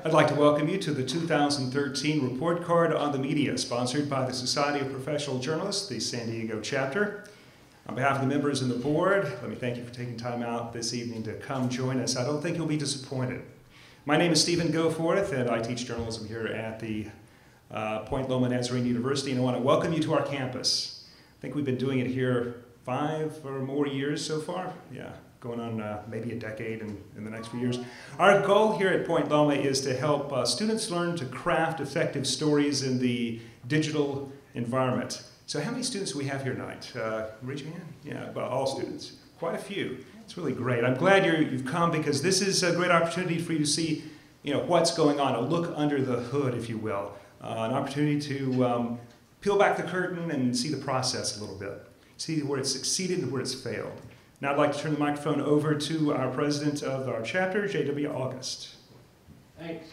I'd like to welcome you to the 2013 Report Card on the Media, sponsored by the Society of Professional Journalists, the San Diego chapter. On behalf of the members and the board, let me thank you for taking time out this evening to come join us. I don't think you'll be disappointed. My name is Stephen Goforth, and I teach journalism here at the Point Loma Nazarene University, and I want to welcome you to our campus. I think we've been doing it here 5 or more years so far. Yeah. Going on maybe a decade in the next few years. Our goal here at Point Loma is to help students learn to craft effective stories in the digital environment. So how many students do we have here tonight? Raise your hand. Yeah, well, all students. Quite a few. It's really great. I'm glad you've come because this is a great opportunity for you to see what's going on, a look under the hood, if you will. An opportunity to peel back the curtain and see the process a little bit. See where it's succeeded and where it's failed. Now I'd like to turn the microphone over to our president of our chapter, J.W. August. Thanks.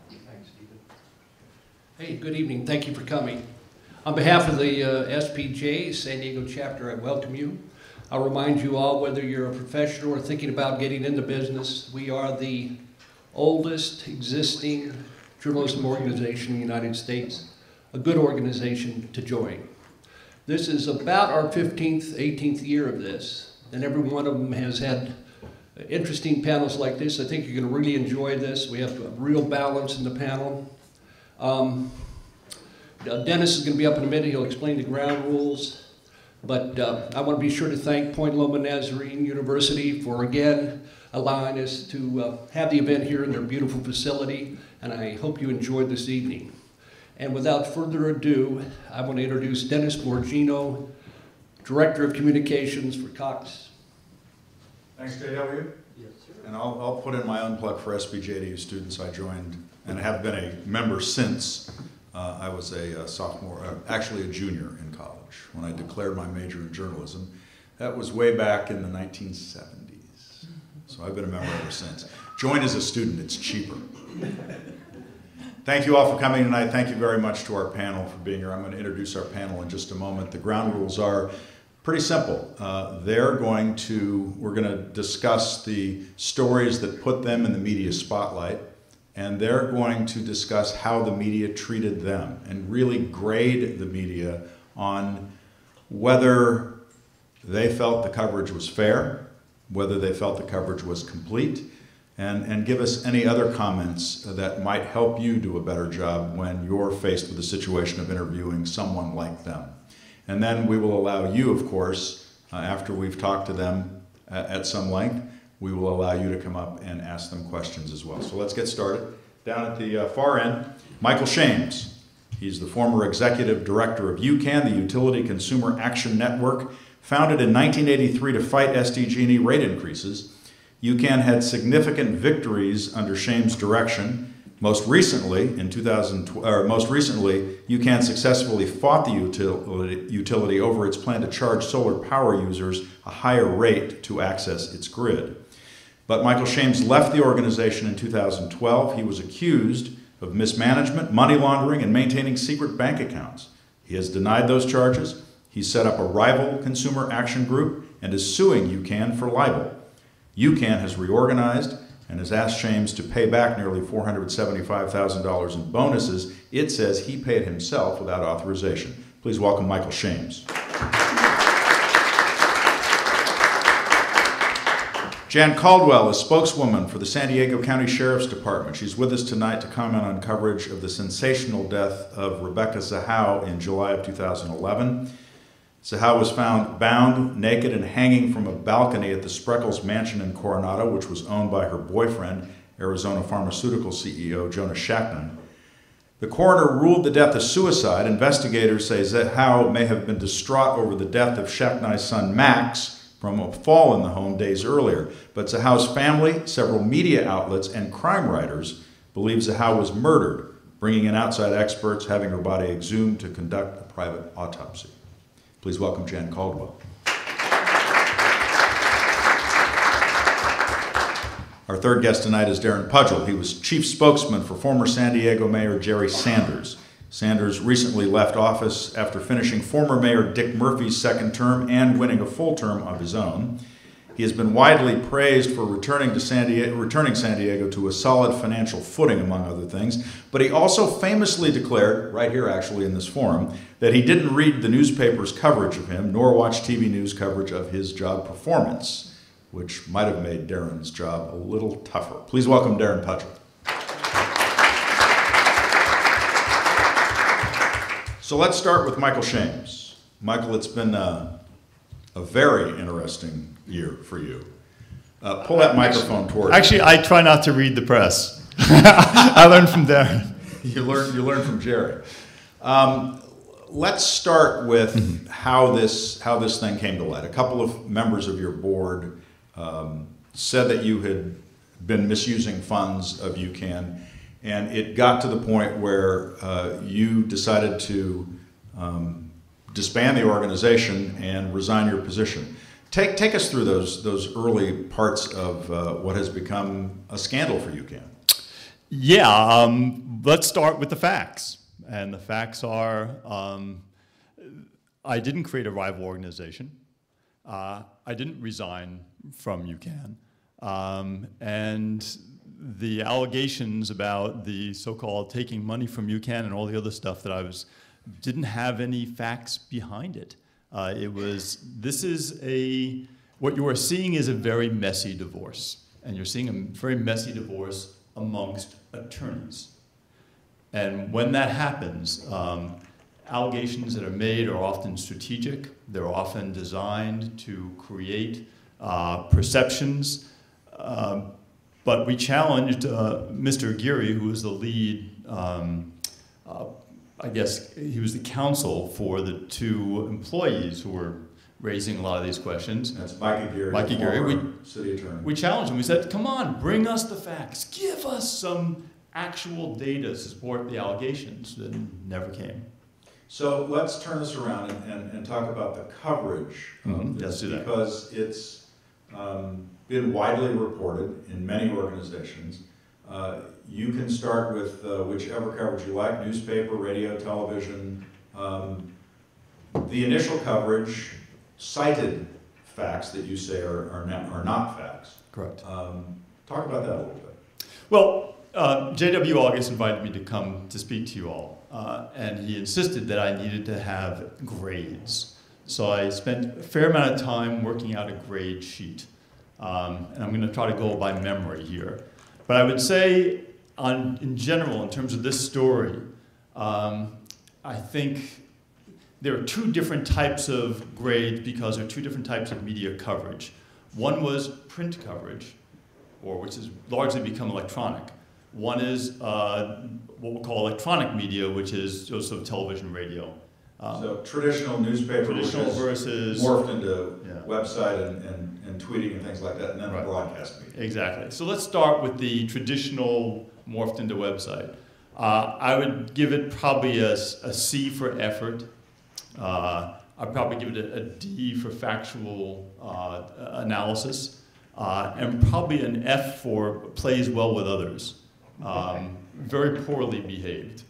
Thanks, Stephen. Hey, good evening. Thank you for coming. On behalf of the SPJ, San Diego chapter, I welcome you. I'll remind you all, whether you're a professional or thinking about getting into business, we are the oldest existing journalism organization in the United States, a good organization to join. This is about our 15th, 18th year of this, and every one of them has had interesting panels like this. I think you're going to really enjoy this. We have a real balance in the panel. Dennis is going to be up in a minute. He'll explain the ground rules. But I want to be sure to thank Point Loma Nazarene University for, again, allowing us to have the event here in their beautiful facility, and I hope you enjoyed this evening. And without further ado, I want to introduce Dennis Morgino, Director of Communications for Cox. Thanks, JW. Yes, sir. And I'll put in my own plug for SPJ to you students. I joined and have been a member since I was a sophomore, actually a junior in college, when I declared my major in journalism. That was way back in the 1970s. So I've been a member ever since. Join as a student, it's cheaper. Thank you all for coming tonight. Thank you very much to our panel for being here. I'm going to introduce our panel in just a moment. The ground rules are pretty simple. We're going to discuss the stories that put them in the media spotlight, and they're going to discuss how the media treated them and really grade the media on whether they felt the coverage was fair, whether they felt the coverage was complete, and give us any other comments that might help you do a better job when you're faced with the situation of interviewing someone like them. And then we will allow you, of course, after we've talked to them at some length, we will allow you to come up and ask them questions as well. So let's get started. Down at the far end, Michael Shames. He's the former executive director of UCAN, the Utility Consumer Action Network, founded in 1983 to fight SDG&E rate increases. UCAN had significant victories under Shames' direction. Most recently, UCAN successfully fought the utility over its plan to charge solar power users a higher rate to access its grid. But Michael Shames left the organization in 2012. He was accused of mismanagement, money laundering, and maintaining secret bank accounts. He has denied those charges. He set up a rival consumer action group and is suing UCAN for libel. UCAN has reorganized and has asked Shames to pay back nearly $475,000 in bonuses it says he paid himself without authorization. Please welcome Michael Shames. Jan Caldwell is spokeswoman for the San Diego County Sheriff's Department. She's with us tonight to comment on coverage of the sensational death of Rebecca Zahau in July of 2011. Zahau was found bound, naked, and hanging from a balcony at the Spreckles Mansion in Coronado, which was owned by her boyfriend, Arizona pharmaceutical CEO Jonah Shackman. The coroner ruled the death a suicide. Investigators say Zahau may have been distraught over the death of Shacknai's son Max, from a fall in the home days earlier. But Zahau's family, several media outlets, and crime writers believe Zahau was murdered, bringing in outside experts, having her body exhumed to conduct a private autopsy. Please welcome Jan Caldwell. Our third guest tonight is Darren Pudgell. He was chief spokesman for former San Diego Mayor Jerry Sanders. Sanders recently left office after finishing former Mayor Dick Murphy's second term and winning a full term of his own. He has been widely praised for returning San Diego to a solid financial footing, among other things, but he also famously declared, right here actually in this forum, that he didn't read the newspaper's coverage of him, nor watch TV news coverage of his job performance, which might have made Darren's job a little tougher. Please welcome Darren Pudgell. So let's start with Michael Shames. Michael, it's been a very interesting year for you. Pull that microphone toward you. Actually, I try not to read the press. I learned from Darren. You learned from Jerry. Let's start with how this thing came to light. A couple of members of your board said that you had been misusing funds of UCAN, and it got to the point where you decided to disband the organization and resign your position. Take us through those early parts of what has become a scandal for UCAN. Yeah, let's start with the facts. And the facts are, I didn't create a rival organization. I didn't resign from UCAN. And the allegations about the so-called taking money from UCAN and all the other stuff that I was didn't have any facts behind it. What you are seeing is a very messy divorce. And you're seeing a very messy divorce amongst attorneys. And when that happens, allegations that are made are often strategic. They're often designed to create perceptions. But we challenged Mr. Aguirre, who was the lead, I guess he was the counsel for the two employees who were raising a lot of these questions. That's Mike Aguirre, city attorney. We challenged him. We said, come on, bring us the facts. Give us some actual data to support the allegations. That never came. So let's turn this around and talk about the coverage of this, Let's do that. because it's been widely reported in many organizations. You can start with whichever coverage you like, newspaper, radio, television. The initial coverage cited facts that you say are not facts. Correct. Talk about that a little bit. Well, J.W. August invited me to come to speak to you all, and he insisted that I needed to have grades. So I spent a fair amount of time working out a grade sheet, and I'm going to try to go by memory here. But I would say, in general, in terms of this story, I think there are two different types of grades because there are two different types of media coverage. One was print coverage, which has largely become electronic. One is what we'll call electronic media, which is also television, radio. So traditional newspaper versus morphed into website and tweeting and things like that, and then broadcast media. Exactly. So let's start with the traditional morphed into website. I would give it probably a C for effort. I'd probably give it a D for factual analysis, and probably an F for plays well with others. Very poorly behaved.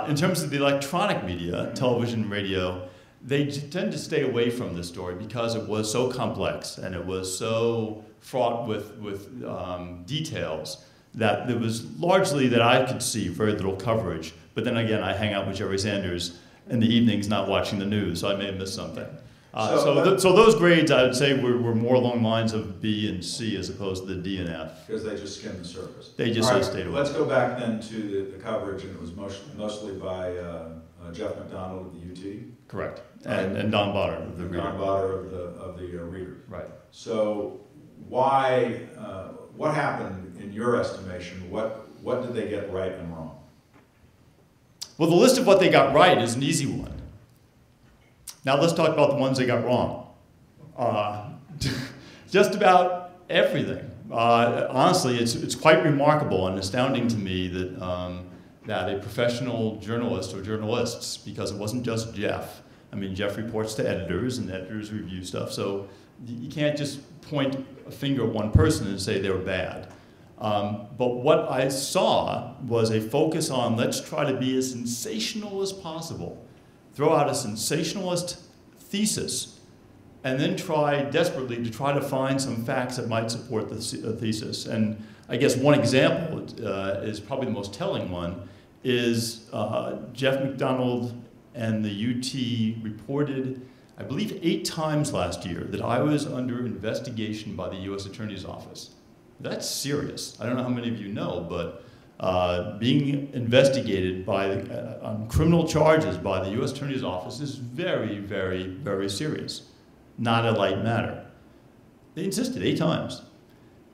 In terms of the electronic media, television, radio, they tend to stay away from this story because it was so complex and it was so fraught with details that there was largely, that I could see, very little coverage. But then again, I hang out with Jerry Sanders in the evenings not watching the news, so I may have missed something. So those grades, I would say, were more along the lines of B and C as opposed to the D and F. Because they just skimmed the surface. They just stayed away. Let's go back then to the coverage, and it was mostly by Jeff McDonald of the UT. Correct. And Don Botter of the Reader. Don Botter of the Reader. Right. So why, what happened in your estimation? What did they get right and wrong? Well, the list of what they got right is an easy one. Now let's talk about the ones they got wrong. just about everything. Honestly, it's quite remarkable and astounding to me that, that a professional journalist or journalists, because it wasn't just Jeff. I mean, Jeff reports to editors and editors review stuff, so you can't just point a finger at one person and say they were bad. But what I saw was a focus on let's try to be as sensational as possible, throw out a sensationalist thesis, and then try desperately to try to find some facts that might support the thesis. And I guess one example is probably the most telling one, is Jeff McDonald and the UT reported, I believe 8 times last year, that I was under investigation by the US Attorney's Office. That's serious. I don't know how many of you know, but being investigated by on criminal charges by the US Attorney's Office is very, very, very serious. Not a light matter. They insisted 8 times.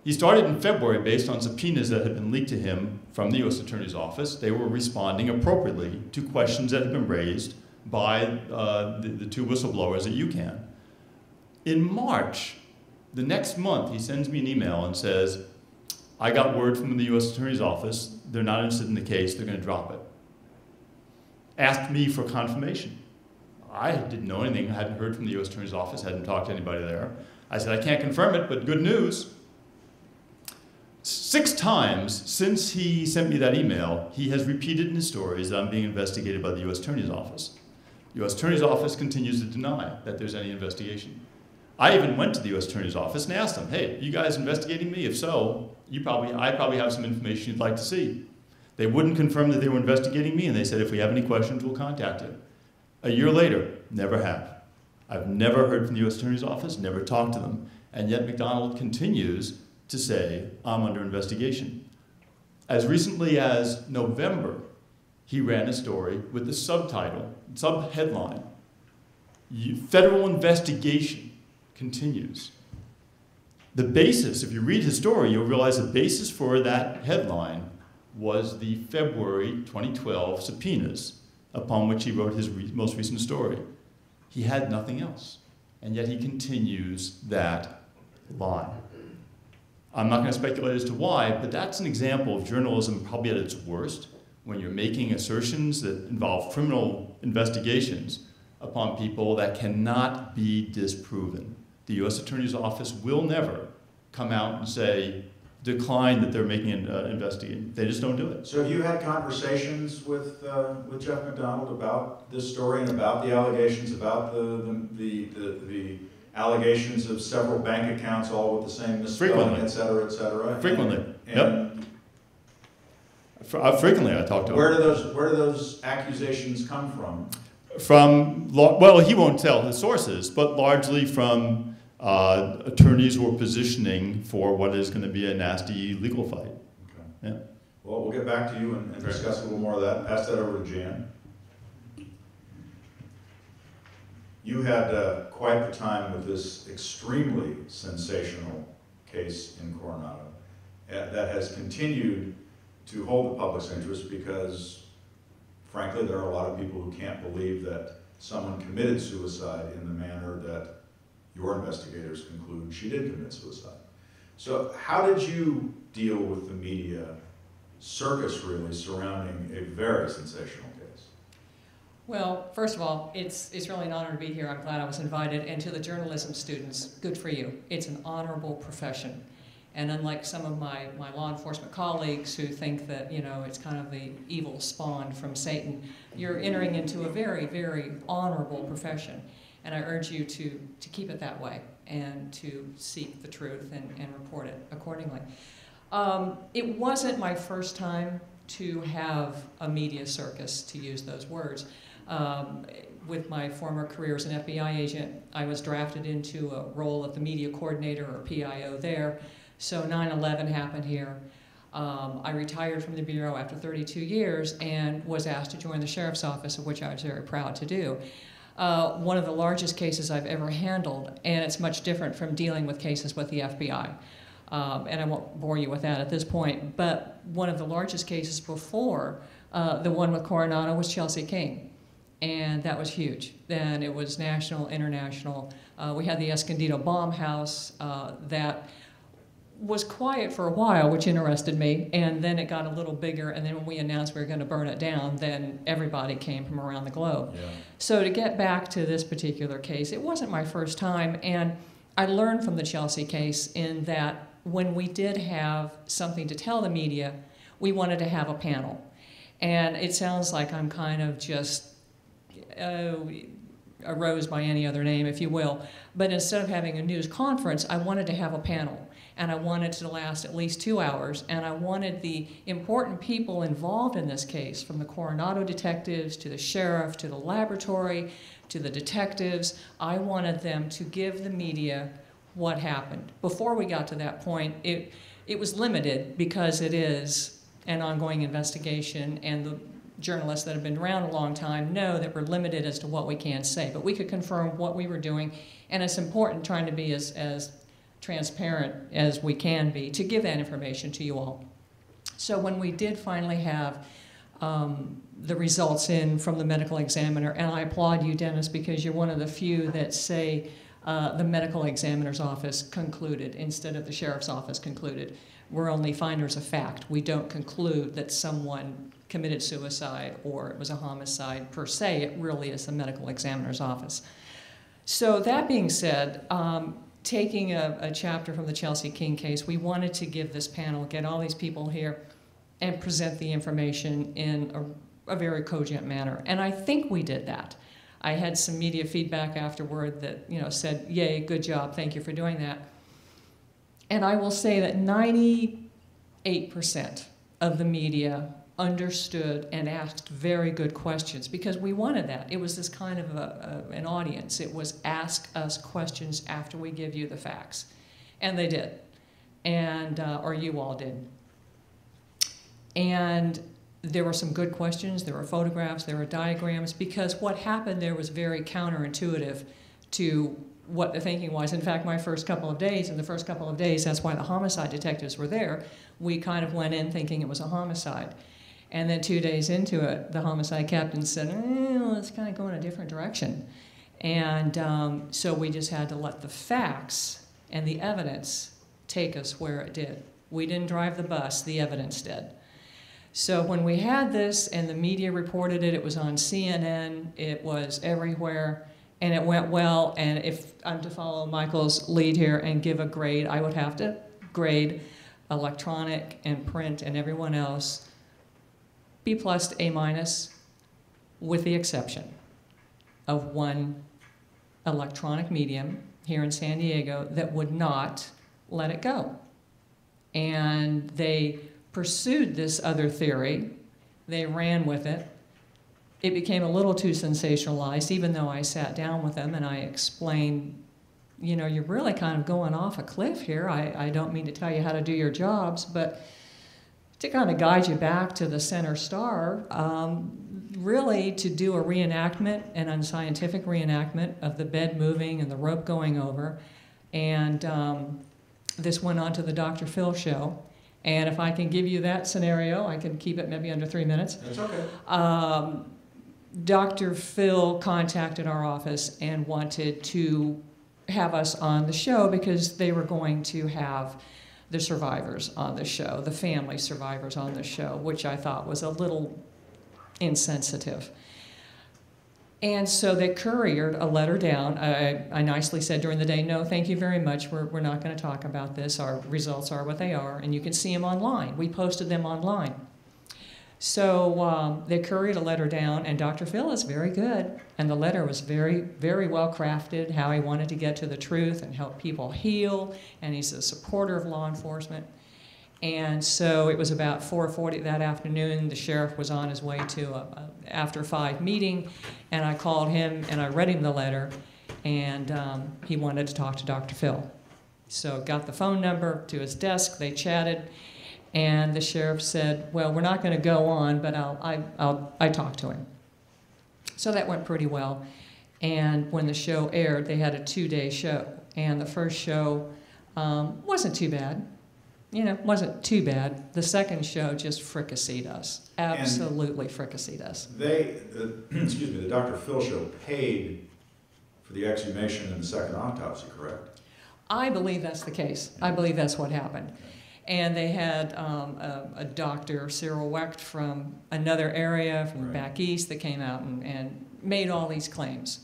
He started in February based on subpoenas that had been leaked to him from the US Attorney's Office. They were responding appropriately to questions that had been raised by the 2 whistleblowers at UCAN. In March, the next month, he sends me an email and says, I got word from the US Attorney's Office, they're not interested in the case, they're going to drop it. Asked me for confirmation. I didn't know anything, I hadn't heard from the US Attorney's Office, hadn't talked to anybody there. I said, I can't confirm it, but good news. 6 times since he sent me that email, he has repeated in his stories that I'm being investigated by the US Attorney's Office. The US Attorney's Office continues to deny that there's any investigation. I even went to the US Attorney's Office and asked them, hey, you guys investigating me? If so, I probably have some information you'd like to see. They wouldn't confirm that they were investigating me, and they said, if we have any questions, we'll contact you. A year later, never have. I've never heard from the US Attorney's Office, never talked to them, and yet McDonald continues to say, I'm under investigation. As recently as November, he ran a story with the subheadline, federal investigation continues. The basis, if you read his story, you'll realize the basis for that headline was the February 2012 subpoenas upon which he wrote his most recent story. He had nothing else, and yet he continues that lie. I'm not going to speculate as to why, but that's an example of journalism probably at its worst, when you're making assertions that involve criminal investigations upon people that cannot be disproven. The US Attorney's Office will never come out and say, decline that they're making an investigation. They just don't do it. So have you had conversations with Jeff McDonald about this story and about the allegations, about the allegations of several bank accounts all with the same misspelling, et cetera, et cetera? Frequently. And yep. Frequently I talk to him. Where do those accusations come from? Well, he won't tell his sources, but largely from attorneys who are positioning for what is going to be a nasty legal fight. Okay. Yeah. Well, we'll get back to you and discuss a little more of that. Pass that over to Jan. You had quite the time with this extremely sensational case in Coronado that has continued to hold the public's interest because, frankly, there are a lot of people who can't believe that someone committed suicide in the manner that your investigators conclude she did commit suicide. So how did you deal with the media circus, really, surrounding a very sensational case? Well, first of all, it's really an honor to be here. I'm glad I was invited. And to the journalism students, good for you. It's an honorable profession. And unlike some of my law enforcement colleagues who think that, you know, it's kind of the evil spawn from Satan, you're entering into a very, very honorable profession. And I urge you to keep it that way and to seek the truth and report it accordingly. It wasn't my first time to have a media circus, to use those words. With my former career as an FBI agent, I was drafted into a role of the media coordinator or PIO there. So 9/11 happened here. I retired from the Bureau after 32 years and was asked to join the Sheriff's Office, of which I was very proud to do. One of the largest cases I've ever handled, and it's much different from dealing with cases with the FBI. And I won't bore you with that at this point, but one of the largest cases before the one with Coronado was Chelsea King. And that was huge. Then it was national, international. We had the Escondido bomb house that was quiet for a while, which interested me, and then it got a little bigger, and then when we announced we were going to burn it down, then everybody came from around the globe. Yeah. So to get back to this particular case, it wasn't my first time, and I learned from the Chelsea case in that when we did have something to tell the media, we wanted to have a panel. And it sounds like I'm kind of just a rose by any other name, if you will, but instead of having a news conference, I wanted to have a panel. And I wanted it to last at least 2 hours, and I wanted the important people involved in this case, from the Coronado detectives to the sheriff to the laboratory to the detectives, I wanted them to give the media what happened. Before we got to that point, it was limited because it is an ongoing investigation, and the journalists that have been around a long time know that we're limited as to what we can say, but we could confirm what we were doing, and it's important trying to be as transparent as we can be to give that information to you all. So when we did finally have the results in from the medical examiner, and I applaud you, Dennis, because you're one of the few that say the medical examiner's office concluded instead of the sheriff's office concluded. We're only finders of fact. We don't conclude that someone committed suicide or it was a homicide per se. It really is the medical examiner's office. So that being said, taking a chapter from the Chelsea King case, we wanted to give this panel, get all these people here, and present the information in a very cogent manner. And I think we did that. I had some media feedback afterward that said, yay, good job, thank you for doing that. And I will say that 98% of the media understood and asked very good questions because we wanted that. It was this kind of an audience. It was ask us questions after we give you the facts. And they did, and or you all did. And there were some good questions, there were photographs, there were diagrams, because what happened there was very counterintuitive to what the thinking was. In fact, in the first couple of days, that's why the homicide detectives were there, we kind of went in thinking it was a homicide. And then 2 days into it, the homicide captain said, let's kind of go in a different direction. And so we just had to let the facts and the evidence take us where it did. We didn't drive the bus, the evidence did. So when we had this and the media reported it, it was on CNN, it was everywhere, and it went well. And if I'm to follow Michael's lead here and give a grade, I would have to grade electronic and print and everyone else B+ to A-, with the exception of one electronic medium here in San Diego that would not let it go. And they pursued this other theory. They ran with it. It became a little too sensationalized, even though I sat down with them and I explained, you're really kind of going off a cliff here. I don't mean to tell you how to do your jobs, but to kind of guide you back to the center star, really to do a reenactment, an unscientific reenactment of the bed moving and the rope going over. And this went on to the Dr. Phil show. And if I can give you that scenario, I can keep it maybe under 3 minutes. That's okay. Dr. Phil contacted our office and wanted to have us on the show because they were going to have the survivors on the show, the family survivors on the show, which I thought was a little insensitive. And so they couriered a letter down. I nicely said during the day, no, thank you very much. We're not going to talk about this. Our results are what they are, and you can see them online. We posted them online. So they couriered a letter down, and Dr. Phil is very good. And the letter was very, very well crafted, how he wanted to get to the truth and help people heal, and he's a supporter of law enforcement. And so it was about 4:40 that afternoon. The sheriff was on his way to a after 5 meeting, and I called him and I read him the letter, and he wanted to talk to Dr. Phil. So got the phone number to his desk, they chatted, and the sheriff said, well, we're not going to go on, but I talked to him. So that went pretty well. And when the show aired, they had a 2-day show, and the first show wasn't too bad. wasn't too bad. The second show just fricasseed us. Absolutely fricasseed us. They, excuse me, the Dr. Phil show paid for the exhumation and the second autopsy, correct? I believe that's the case. I believe that's what happened. And they had a doctor, Cyril Wecht, from another area, from back east, that came out and made all these claims.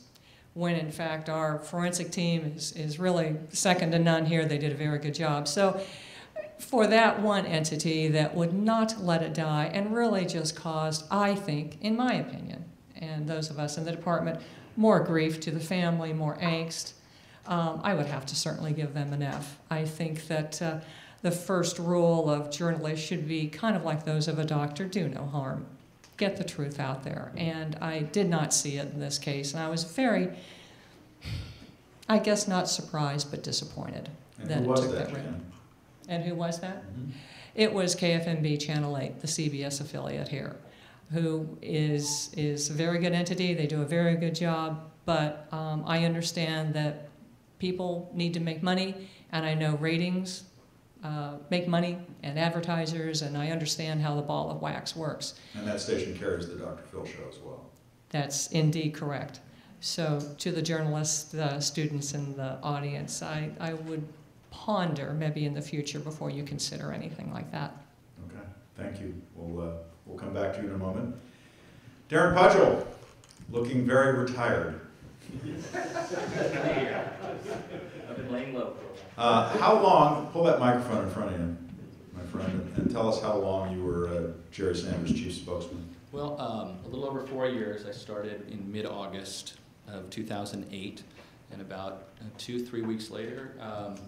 When in fact our forensic team is really second to none here. They did a very good job. So for that one entity that would not let it die and really just caused, I think, in my opinion, and those of us in the department, more grief to the family, more angst, I would have to certainly give them an F. I think that the first rule of journalists should be kind of like those of a doctor: do no harm. Get the truth out there. And I did not see it in this case. And I was very, I guess not surprised, but disappointed that it took that route. And who was that? Mm-hmm. It was KFMB Channel 8, the CBS affiliate here, who is a very good entity. They do a very good job. But I understand that people need to make money, and I know ratings make money, and advertisers, and I understand how the ball of wax works. And that station carries the Dr. Phil show as well. That's indeed correct. So to the journalists, the students, and the audience, I would ponder maybe in the future before you consider anything like that. Okay, thank you. We'll come back to you in a moment. Darren Pudgell, looking very retired. I've been laying low. How long, pull that microphone in front of you, my friend, and tell us how long you were Jerry Sanders' chief spokesman. Well, a little over 4 years. I started in mid-August of 2008, and about 2-3 weeks later,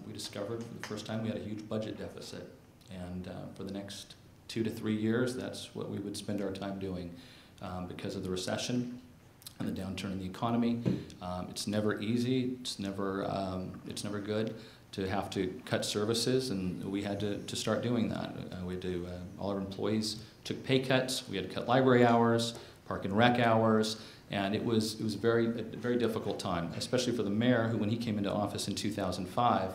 we discovered for the first time we had a huge budget deficit. And for the next 2 to 3 years, that's what we would spend our time doing. Because of the recession and the downturn in the economy, it's never easy. It's never good to have to cut services, and we had to start doing that. We had to, all our employees took pay cuts. We had to cut library hours, park and rec hours, and it was a very difficult time, especially for the mayor, who, when he came into office in 2005,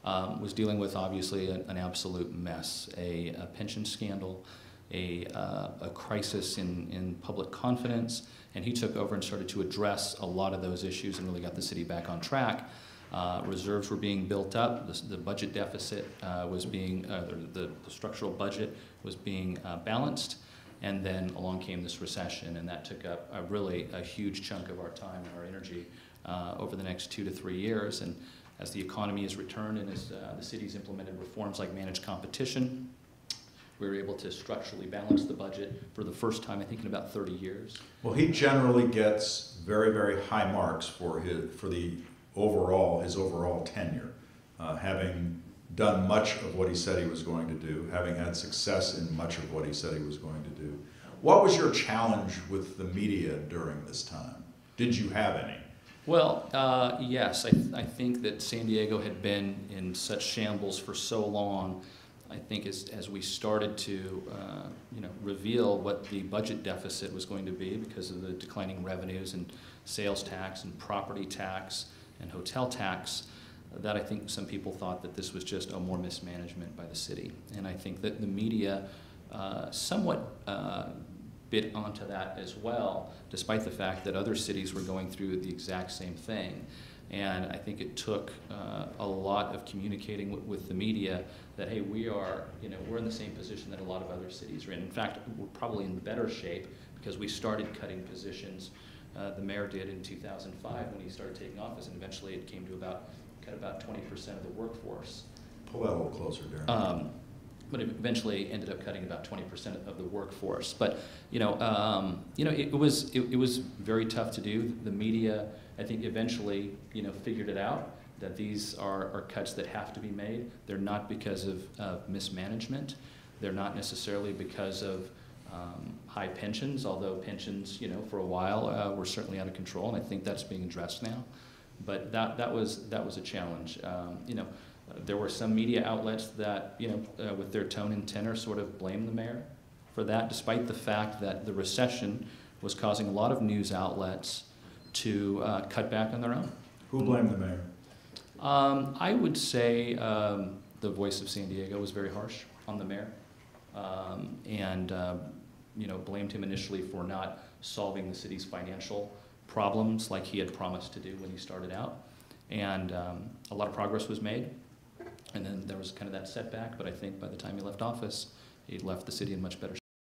was dealing with obviously an absolute mess, a pension scandal, a crisis in public confidence, and he took over and started to address a lot of those issues and really got the city back on track. Reserves were being built up. The budget deficit was being, the structural budget was being balanced, and then along came this recession, and that took up really a huge chunk of our time and our energy over the next 2 to 3 years. And as the economy has returned and as the city's implemented reforms like managed competition, we were able to structurally balance the budget for the first time, I think, in about 30 years. Well, he generally gets very, very high marks for his overall tenure, having done much of what he said he was going to do, having had success in much of what he said he was going to do. What was your challenge with the media during this time? Did you have any? Well, yes. I think that San Diego had been in such shambles for so long. I think as we started to reveal what the budget deficit was going to be because of the declining revenues and sales tax and property tax and hotel tax, that I think some people thought that this was just more mismanagement by the city. And I think that the media somewhat bit onto that as well, despite the fact that other cities were going through the exact same thing. And I think it took a lot of communicating with the media that, hey, we're in the same position that a lot of other cities are in. In fact, we're probably in better shape because we started cutting positions. The mayor did in 2005 when he started taking office, and eventually it came to cut about 20% of the workforce. Pull that a little closer, Darren. But it eventually ended up cutting about 20% of the workforce. But it was very tough to do. The media, I think, eventually figured it out that these are cuts that have to be made. They're not because of mismanagement. They're not necessarily because of high pensions, although pensions, for a while were certainly out of control, and I think that's being addressed now. But that was a challenge. There were some media outlets that, with their tone and tenor, sort of blamed the mayor for that, despite the fact that the recession was causing a lot of news outlets to cut back on their own. Who blamed the mayor? I would say the voice of San Diego was very harsh on the mayor, and blamed him initially for not solving the city's financial problems like he had promised to do when he started out. And a lot of progress was made, and then there was kind of that setback, but I think by the time he left office, he left the city in much better shape.